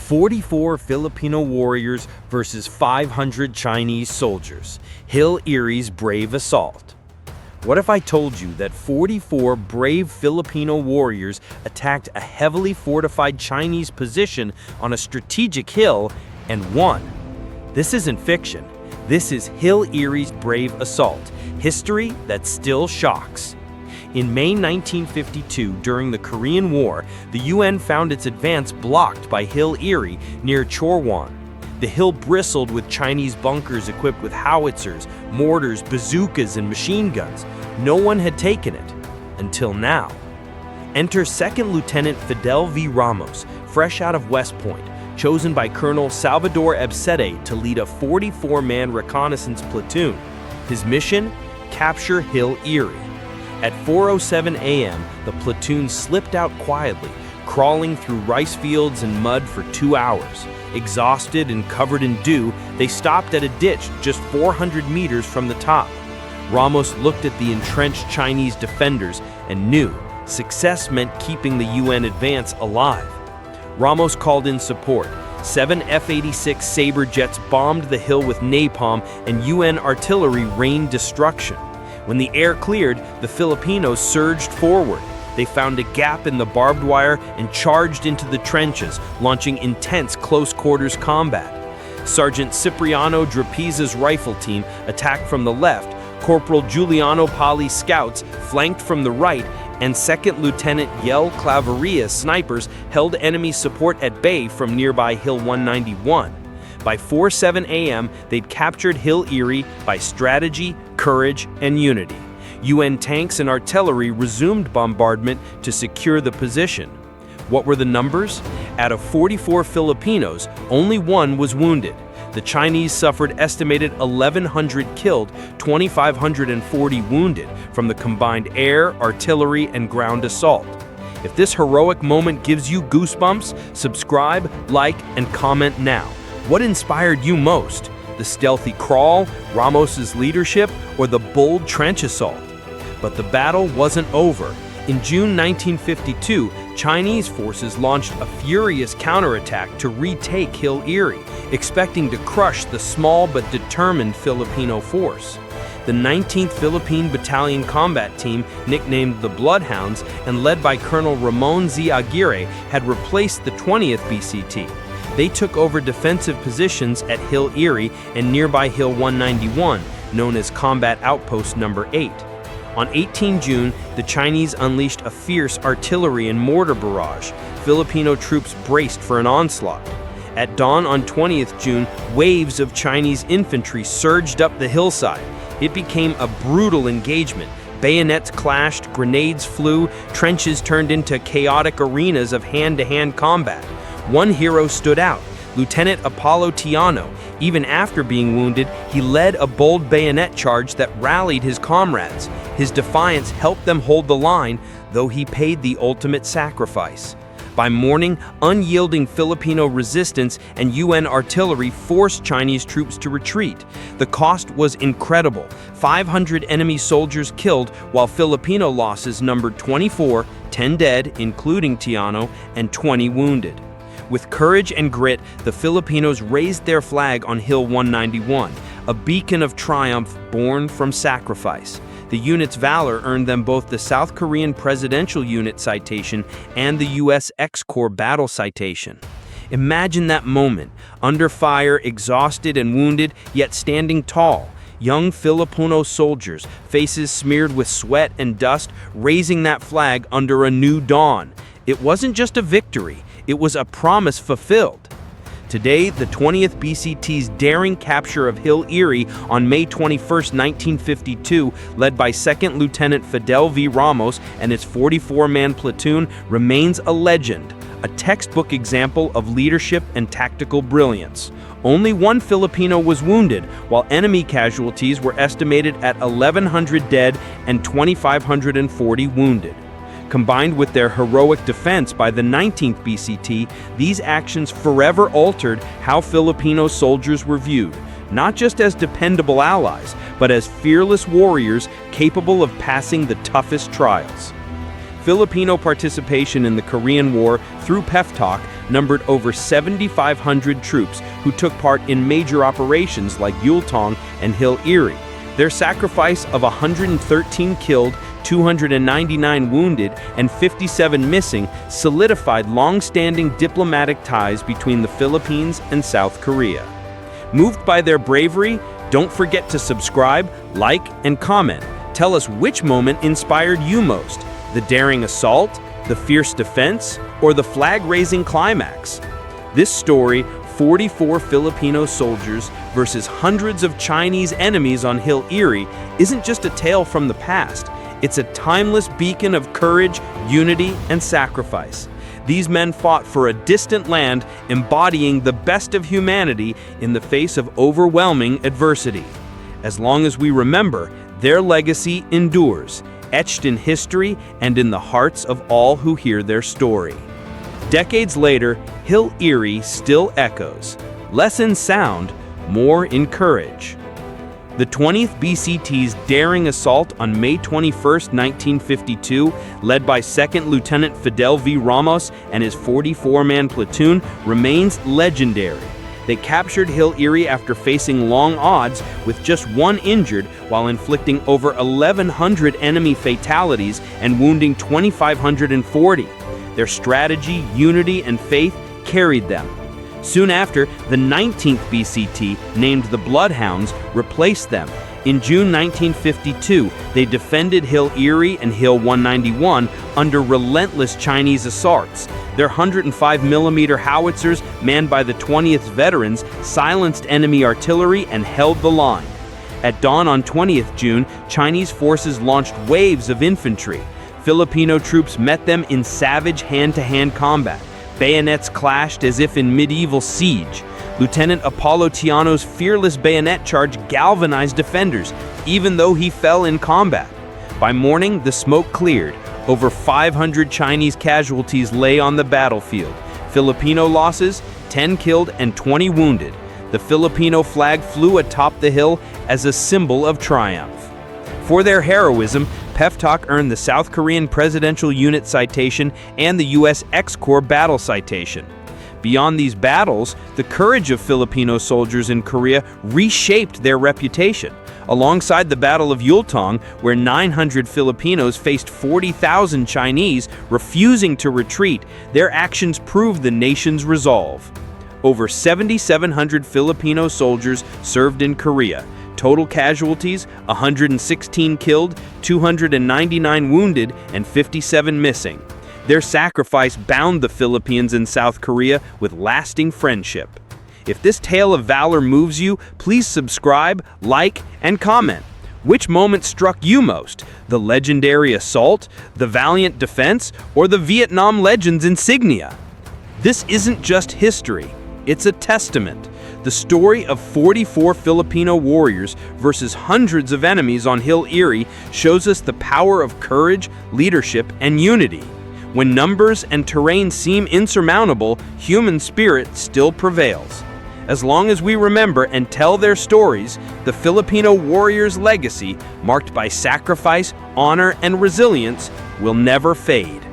44 Filipino warriors versus 500 Chinese soldiers. Hill Eerie's brave assault. What if I told you that 44 brave Filipino warriors attacked a heavily fortified Chinese position on a strategic hill and won? This isn't fiction. This is Hill Eerie's brave assault, history that still shocks. In May 1952, during the Korean War, the UN found its advance blocked by Hill Eerie near Chorwan. The hill bristled with Chinese bunkers equipped with howitzers, mortars, bazookas, and machine guns. No one had taken it, until now. Enter 2nd Lieutenant Fidel V. Ramos, fresh out of West Point, chosen by Colonel Salvador Ebsede to lead a 44-man reconnaissance platoon. His mission? Capture Hill Eerie. At 4:07 a.m., the platoon slipped out quietly, crawling through rice fields and mud for 2 hours. Exhausted and covered in dew, they stopped at a ditch just 400 meters from the top. Ramos looked at the entrenched Chinese defenders and knew success meant keeping the UN advance alive. Ramos called in support. 7 F-86 Sabre jets bombed the hill with napalm, and UN artillery rained destruction. When the air cleared, the Filipinos surged forward. They found a gap in the barbed wire and charged into the trenches, launching intense close-quarters combat. Sergeant Cipriano Drapiza's rifle team attacked from the left, Corporal Giuliano Pali's scouts flanked from the right, and 2nd Lieutenant Yel Claveria's snipers held enemy support at bay from nearby Hill 191. By 4:07 a.m., they'd captured Hill Eerie by strategy, courage, and unity. UN tanks and artillery resumed bombardment to secure the position. What were the numbers? Out of 44 Filipinos, only one was wounded. The Chinese suffered estimated 1,100 killed, 2,540 wounded from the combined air, artillery, and ground assault. If this heroic moment gives you goosebumps, subscribe, like, and comment now. What inspired you most? The stealthy crawl, Ramos's leadership, or the bold trench assault? But the battle wasn't over. In June 1952, Chinese forces launched a furious counterattack to retake Hill Eerie, expecting to crush the small but determined Filipino force. The 19th Philippine Battalion Combat Team, nicknamed the Bloodhounds and led by Colonel Ramon Z. Aguirre, had replaced the 20th BCT. They took over defensive positions at Hill Eerie and nearby Hill 191, known as Combat Outpost No. 8. On 18 June, the Chinese unleashed a fierce artillery and mortar barrage. Filipino troops braced for an onslaught. At dawn on 20th June, waves of Chinese infantry surged up the hillside. It became a brutal engagement. Bayonets clashed, grenades flew, trenches turned into chaotic arenas of hand-to-hand combat. One hero stood out, Lieutenant Apollo Tiano. Even after being wounded, he led a bold bayonet charge that rallied his comrades. His defiance helped them hold the line, though he paid the ultimate sacrifice. By morning, unyielding Filipino resistance and UN artillery forced Chinese troops to retreat. The cost was incredible. 500 enemy soldiers killed, while Filipino losses numbered 24, 10 dead, including Tiano, and 20 wounded. With courage and grit, the Filipinos raised their flag on Hill 191, a beacon of triumph born from sacrifice. The unit's valor earned them both the South Korean Presidential Unit Citation and the U.S. X-Corps Battle Citation. Imagine that moment, under fire, exhausted and wounded, yet standing tall. Young Filipino soldiers, faces smeared with sweat and dust, raising that flag under a new dawn. It wasn't just a victory. It was a promise fulfilled. Today, the 20th BCT's daring capture of Hill Eerie on May 21, 1952, led by 2nd Lieutenant Fidel V. Ramos and its 44-man platoon, remains a legend, a textbook example of leadership and tactical brilliance. Only one Filipino was wounded, while enemy casualties were estimated at 1,100 dead and 2,540 wounded. Combined with their heroic defense by the 19th BCT, these actions forever altered how Filipino soldiers were viewed, not just as dependable allies, but as fearless warriors capable of passing the toughest trials. Filipino participation in the Korean War through PEFTOK numbered over 7,500 troops who took part in major operations like Yultong and Hill Eerie. Their sacrifice of 113 killed, 299 wounded, and 57 missing solidified long-standing diplomatic ties between the Philippines and South Korea. Moved by their bravery, don't forget to subscribe, like, and comment. Tell us which moment inspired you most: the daring assault, the fierce defense, or the flag-raising climax. This story, 44 Filipino soldiers versus hundreds of Chinese enemies on Hill Eerie, isn't just a tale from the past. It's a timeless beacon of courage, unity, and sacrifice. These men fought for a distant land, embodying the best of humanity in the face of overwhelming adversity. As long as we remember, their legacy endures, etched in history and in the hearts of all who hear their story. Decades later, Hill Eerie still echoes, less in sound, more in courage. The 20th BCT's daring assault on May 21, 1952, led by 2nd Lieutenant Fidel V. Ramos and his 44-man platoon, remains legendary. They captured Hill Eerie after facing long odds with just one injured, while inflicting over 1,100 enemy fatalities and wounding 2,540. Their strategy, unity, and faith carried them. Soon after, the 19th BCT, named the Bloodhounds, replaced them. In June 1952, they defended Hill Eerie and Hill 191 under relentless Chinese assaults. Their 105mm howitzers, manned by the 20th veterans, silenced enemy artillery and held the line. At dawn on 20th June, Chinese forces launched waves of infantry. Filipino troops met them in savage hand-to-hand combat. Bayonets clashed as if in medieval siege. Lieutenant Apollo Tiano's fearless bayonet charge galvanized defenders, even though he fell in combat. By morning, the smoke cleared. Over 500 Chinese casualties lay on the battlefield. Filipino losses, 10 killed and 20 wounded. The Filipino flag flew atop the hill as a symbol of triumph. For their heroism, PEFTOK earned the South Korean Presidential Unit Citation and the U.S. X-Corps Battle Citation. Beyond these battles, the courage of Filipino soldiers in Korea reshaped their reputation. Alongside the Battle of Yultong, where 900 Filipinos faced 40,000 Chinese, refusing to retreat, their actions proved the nation's resolve. Over 7,700 Filipino soldiers served in Korea. Total casualties, 116 killed, 299 wounded, and 57 missing. Their sacrifice bound the Philippines and South Korea with lasting friendship. If this tale of valor moves you, please subscribe, like, and comment. Which moment struck you most? The legendary assault, the valiant defense, or the Vietnam legend's insignia? This isn't just history, it's a testament. The story of 44 Filipino warriors versus hundreds of enemies on Hill Eerie shows us the power of courage, leadership, and unity. When numbers and terrain seem insurmountable, human spirit still prevails. As long as we remember and tell their stories, the Filipino warriors' legacy, marked by sacrifice, honor, and resilience, will never fade.